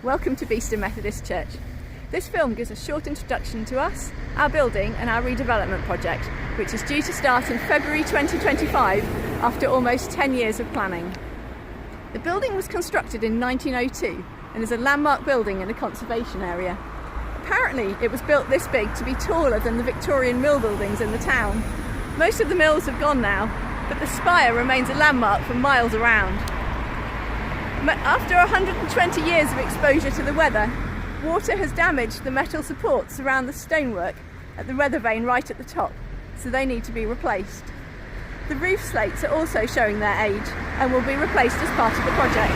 Welcome to Beeston Methodist Church. This film gives a short introduction to us, our building and our redevelopment project, which is due to start in February 2025 after almost 10 years of planning. The building was constructed in 1902 and is a landmark building in a conservation area. Apparently it was built this big to be taller than the Victorian mill buildings in the town. Most of the mills have gone now, but the spire remains a landmark for miles around. After 120 years of exposure to the weather, water has damaged the metal supports around the stonework at the weather vane right at the top, so they need to be replaced. The roof slates are also showing their age and will be replaced as part of the project.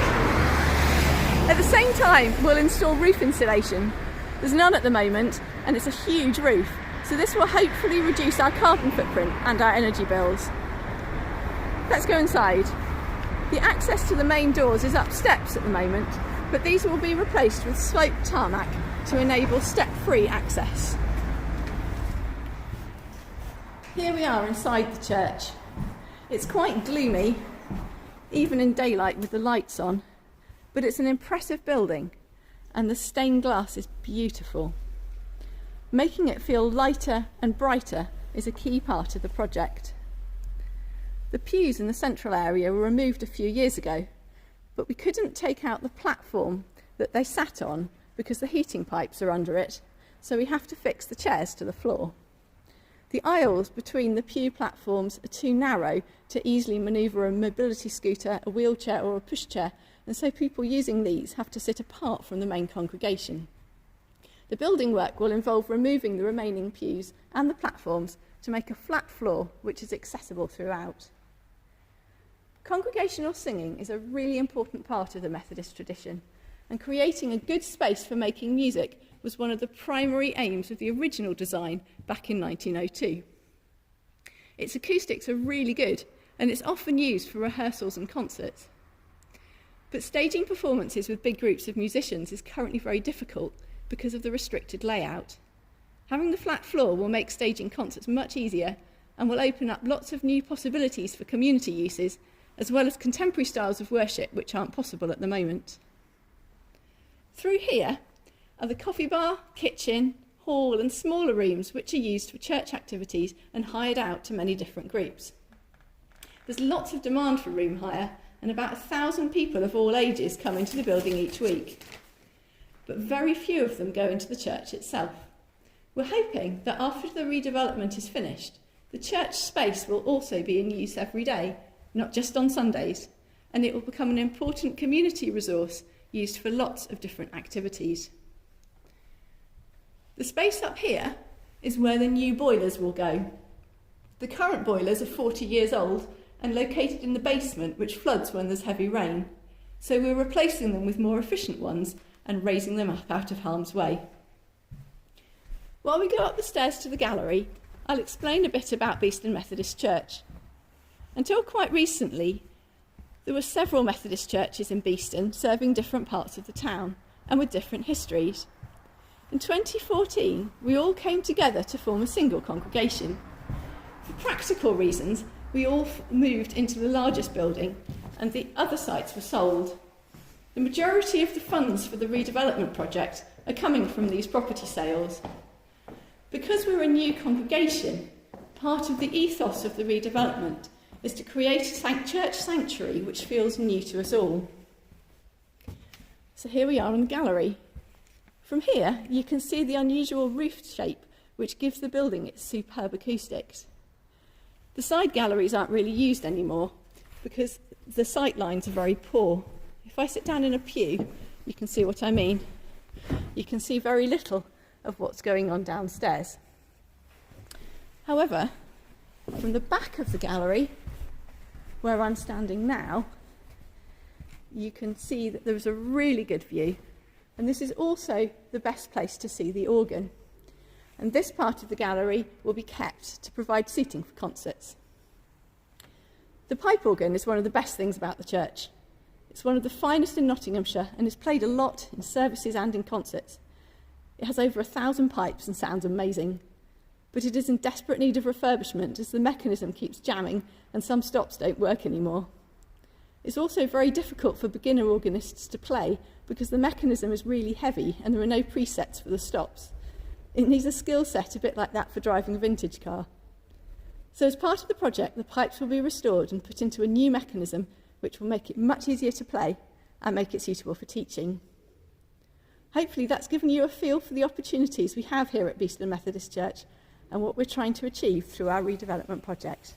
At the same time, we'll install roof insulation. There's none at the moment, and it's a huge roof, so this will hopefully reduce our carbon footprint and our energy bills. Let's go inside. The access to the main doors is up steps at the moment, but these will be replaced with sloped tarmac to enable step-free access. Here we are inside the church. It's quite gloomy, even in daylight with the lights on, but it's an impressive building and the stained glass is beautiful. Making it feel lighter and brighter is a key part of the project. The pews in the central area were removed a few years ago, but we couldn't take out the platform that they sat on because the heating pipes are under it, so we have to fix the chairs to the floor. The aisles between the pew platforms are too narrow to easily manoeuvre a mobility scooter, a wheelchair or a pushchair, and so people using these have to sit apart from the main congregation. The building work will involve removing the remaining pews and the platforms to make a flat floor which is accessible throughout. Congregational singing is a really important part of the Methodist tradition, and creating a good space for making music was one of the primary aims of the original design back in 1902. Its acoustics are really good, and it's often used for rehearsals and concerts. But staging performances with big groups of musicians is currently very difficult because of the restricted layout. Having the flat floor will make staging concerts much easier and will open up lots of new possibilities for community uses, as well as contemporary styles of worship which aren't possible at the moment. Through here are the coffee bar, kitchen, hall and smaller rooms which are used for church activities and hired out to many different groups. There's lots of demand for room hire and about 1,000 people of all ages come into the building each week, but very few of them go into the church itself. We're hoping that after the redevelopment is finished, the church space will also be in use every day, not just on Sundays, and it will become an important community resource used for lots of different activities. The space up here is where the new boilers will go. The current boilers are 40 years old and located in the basement, which floods when there's heavy rain, so we're replacing them with more efficient ones and raising them up out of harm's way. While we go up the stairs to the gallery, I'll explain a bit about Beeston Methodist Church. Until quite recently, there were several Methodist churches in Beeston serving different parts of the town and with different histories. In 2014, we all came together to form a single congregation. For practical reasons, we all moved into the largest building and the other sites were sold. The majority of the funds for the redevelopment project are coming from these property sales. Because we're a new congregation, part of the ethos of the redevelopment is to create a church sanctuary which feels new to us all. So here we are in the gallery. From here, you can see the unusual roof shape which gives the building its superb acoustics. The side galleries aren't really used anymore because the sight lines are very poor. If I sit down in a pew, you can see what I mean. You can see very little of what's going on downstairs. However, from the back of the gallery, where I'm standing now, you can see that there is a really good view, and this is also the best place to see the organ. And this part of the gallery will be kept to provide seating for concerts. The pipe organ is one of the best things about the church. It's one of the finest in Nottinghamshire and is played a lot in services and in concerts. It has over 1,000 pipes and sounds amazing, but it is in desperate need of refurbishment as the mechanism keeps jamming and some stops don't work anymore. It's also very difficult for beginner organists to play because the mechanism is really heavy and there are no presets for the stops. It needs a skill set a bit like that for driving a vintage car. So as part of the project, the pipes will be restored and put into a new mechanism which will make it much easier to play and make it suitable for teaching. Hopefully that's given you a feel for the opportunities we have here at Beeston Methodist Church and what we're trying to achieve through our redevelopment project.